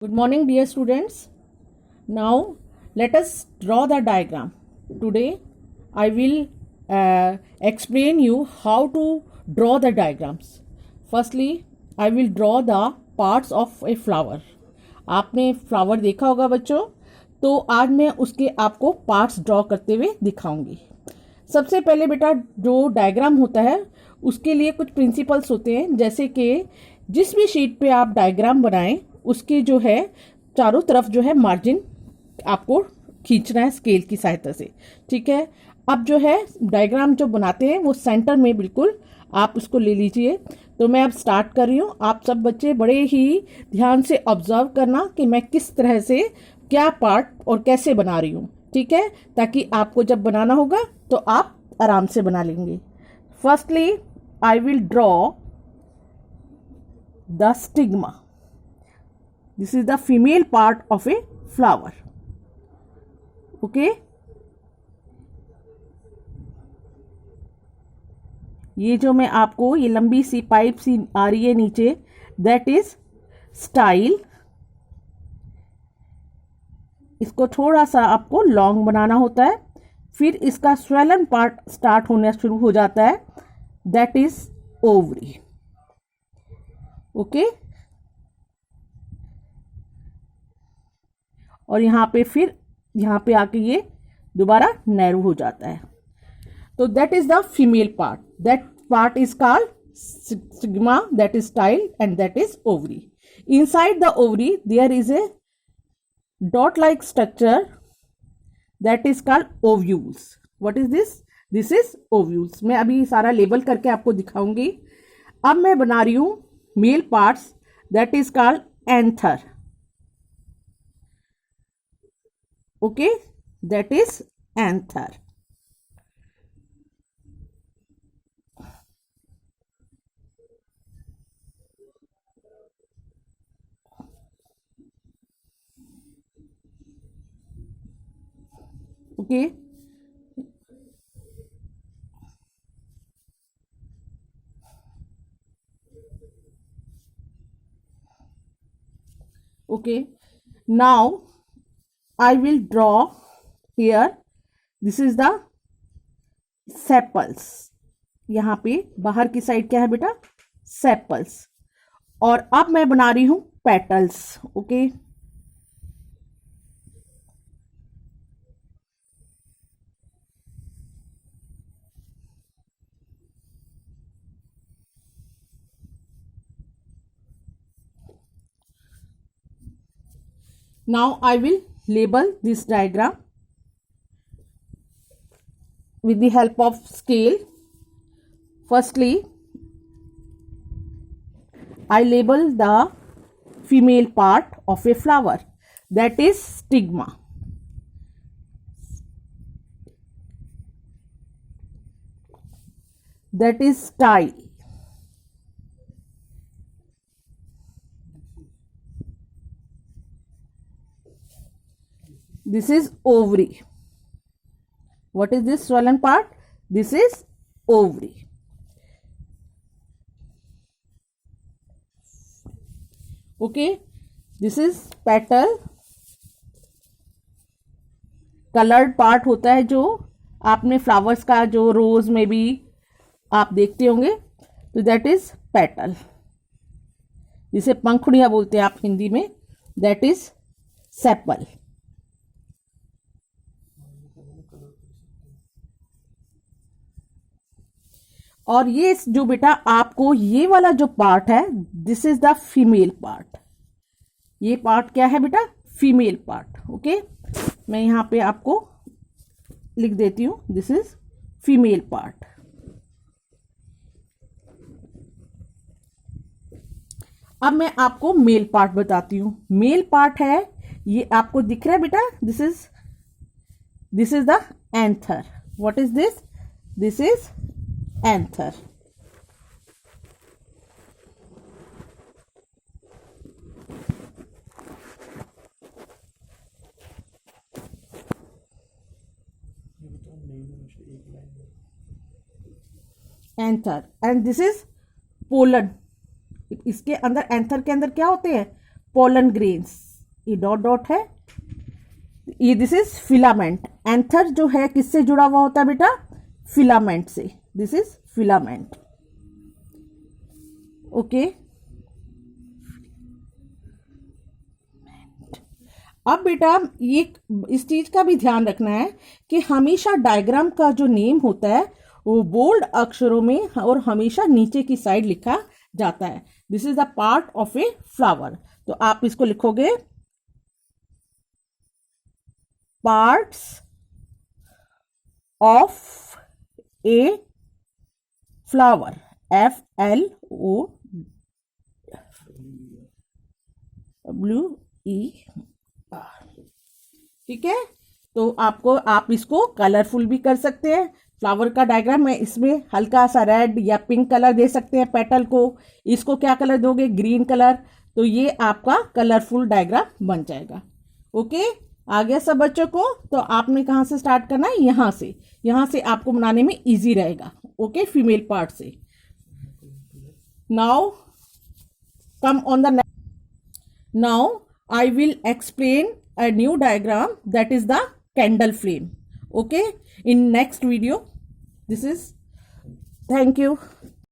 Good morning, dear students. Now, let us draw the diagram. Today, I will explain you how to draw the diagrams. Firstly, I will draw the parts of a flower. आपने flower देखा होगा बच्चों, तो आज मैं उसके आपको parts draw करते हुए दिखाऊंगी। सबसे पहले बेटा जो डायग्राम होता है उसके लिए कुछ प्रिंसिपल्स होते हैं, जैसे कि जिस भी शीट पे आप डायग्राम बनाएं उसके जो है चारों तरफ जो है मार्जिन आपको खींचना है स्केल की सहायता से। ठीक है, अब जो है डायग्राम जो बनाते हैं वो सेंटर में बिल्कुल आप उसको ले लीजिए। तो मैं अब स्टार्ट कर रही हूँ। आप सब बच्चे बड़े ही ध्यान से ऑब्जर्व करना कि मैं किस तरह से क्या पार्ट और कैसे बना रही हूँ। ठीक है, ताकि आपको जब बनाना होगा तो आप आराम से बना लेंगे। Firstly I will draw the stigma. This is the female part of a flower. Okay. ये जो मैं आपको ये लंबी सी पाइप सी आ रही है नीचे, that is style. इसको थोड़ा सा आपको लॉन्ग बनाना होता है, फिर इसका स्वेलन पार्ट स्टार्ट होना शुरू हो जाता है, that is ovary. Okay. और यहाँ पे फिर यहाँ पे आके ये दोबारा नैरो हो जाता है। तो that is the female part. That part is called stigma, that is style and that is ovary. Inside the ovary there is a dot like structure that is called ovules. What is this? This is ovules. मैं अभी सारा label करके आपको दिखाऊंगी. अब मैं बना रही हूं male parts, that is called anther. Okay, that is anther. Okay. Okay. Now I will draw here. This is the sepals. यहाँ पे बाहर की साइड क्या है बेटा? सेपल्स. और अब मैं बना रही हूं petals. Okay. Now I will label this diagram with the help of scale. Firstly, I label the female part of a flower, that is stigma. That is style. This is ovary. What is this swollen part? This is ovary. Okay. This is petal. Coloured part होता है जो आपने flowers का जो रोज में भी आप देखते होंगे, तो दैट इज पेटल. जिसे पंखुड़ियां बोलते हैं आप हिंदी में, दैट इज सेपल. और ये जो बेटा आपको ये वाला जो पार्ट है, this is the female part. ये पार्ट क्या है बेटा? Female part. ओके. मैं यहां पे आपको लिख देती हूं, दिस इज फीमेल पार्ट. अब मैं आपको मेल पार्ट बताती हूं. मेल पार्ट है ये आपको दिख रहा है बेटा, this is the anther. What is this? This is anther. Anther. And this is pollen. इसके अंदर एंथर के अंदर क्या होते हैं? Pollen grains. ये डॉट डॉट है, ये दिस इज फिलामेंट। एंथर जो है किससे जुड़ा हुआ होता है बेटा? फिलामेंट से। This is filament. ओके, अब बेटा ये इस चीज का भी ध्यान रखना है कि हमेशा डायग्राम का जो नेम होता है वो बोल्ड अक्षरों में और हमेशा नीचे की साइड लिखा जाता है। This is the part of a flower. तो आप इसको लिखोगे parts of a flower, FLOWER। ठीक है, तो आप इसको कलरफुल भी कर सकते हैं। फ्लावर का डायग्राम में इसमें हल्का सा रेड या पिंक कलर दे सकते हैं पेटल को। इसको क्या कलर दोगे? Green colour. तो ये आपका कलरफुल डायग्राम बन जाएगा। ओके, आ गया सब बच्चों को? तो आपने कहाँ से स्टार्ट करना है? यहाँ से आपको बनाने में इजी रहेगा। ओके, फीमेल पार्ट से। Now come on the now I will explain a new diagram, that is the candle flame. Okay, in next video. This is, thank you.